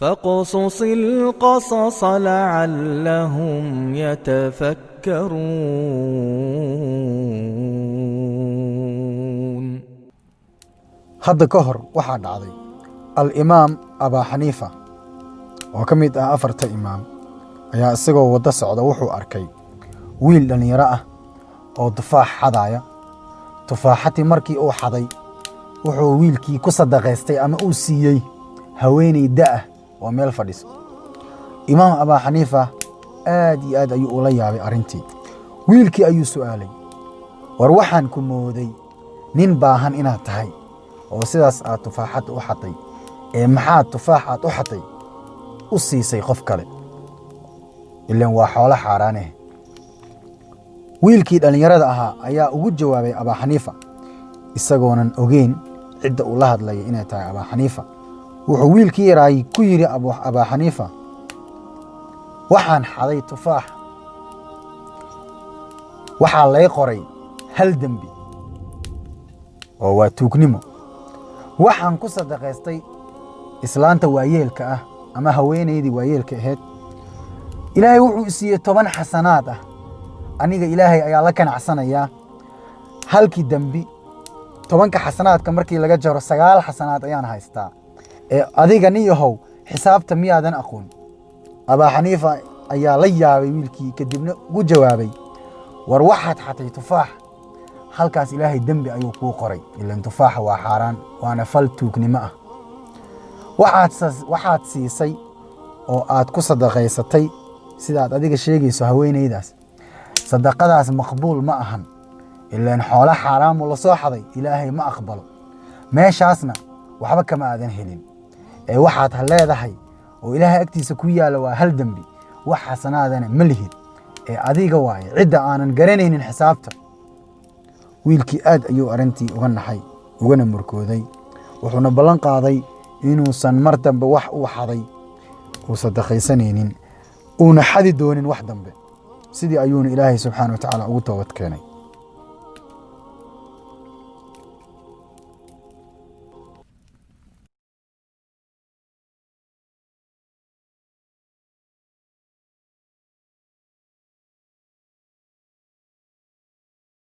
فاقصص القصص لعلهم يتفكرون. hadda ka hor waxaa dhacday al-imaam Abaa Xaniifa oo ka mid ah afarta imaam ayaa isagoo wada socda wuxuu arkay wiil dhalinyaro ah oo tufaax xadaya. tufaaxatii markii uu xaday wuxuu wiilkii ku sadaqaystay ama uu siiyey haweeney da' oo meel fadhiso. imaam Abaa Xaniifa aad iyo aad ayuu ula yaabay arrintii. wiilkii ayuu su'aalay, war waxaan ku mooday nin baahan inaad tahay oo sidaas aad tufaaxad u xaday, maxaad tufaax aad u xaday u siisay qof kale? ilaan waa xoolo xaaraane. wiilkii dhalinyarada ahaa ayaa ugu jawaabay Abaa Xaniifa isagoonan ogeyn cidda uu la hadlaya inay tahay Abaa Xaniifa. wuxuu wiilkii yaraay ku yiri Abaa Xaniifa, waxaan xaday tufaax, waxaa lay qoray hal dembi oo waa tuugnimo. waxaan ku sadaqaystay islaanta waayeelka ah ama haweeneydii waayeelka ahayd. ilaahay wuxuu siiyey 10 xasanaad ah. aniga ilaahay ayaa la kanacsanayaa halkii dembi 10 xasanaadka markii laga jaro 9 xasanaad ayaan haystaa. adiga niyahow xisaabta miyaadan aqoon? Abaa Xaniifa ayaa la yaabay wiilkii, kadibna ugu jawaabay, war waxaad xatay tufaax, halkaas ilaahay dembi ayuu kuu qoray. ilaan tufaaxa waa xaaraan, waana fal tuugnimo ah. waxaad siisay oo aad ku sadaqaysatay sidaad adiga sheegayso haweeneydaas, sadaqadaas maqbuul ma ahan. ilaan xoolo xaaraan la soo xaday ilaahay ma aqbalo. meeshaasna waxba kama aadan helin. waxaad leedahay oo ilaahay agtiisa ku yaala waa hal dembi, wax xasanaadana ma lihid. adiga waaye cidda aanan garanaynin xisaabta. wiilkii aad ayuu arrintii uga naxay, ugana murkooday. wuxuuna ballan qaaday inuusan mar dambe wax uu xaday uu sadaqaysanaynin, uuna xadi doonin wax dambe. sidii ayuuna ilaahay subxaanahu wa tacaala ugu toobad keenay.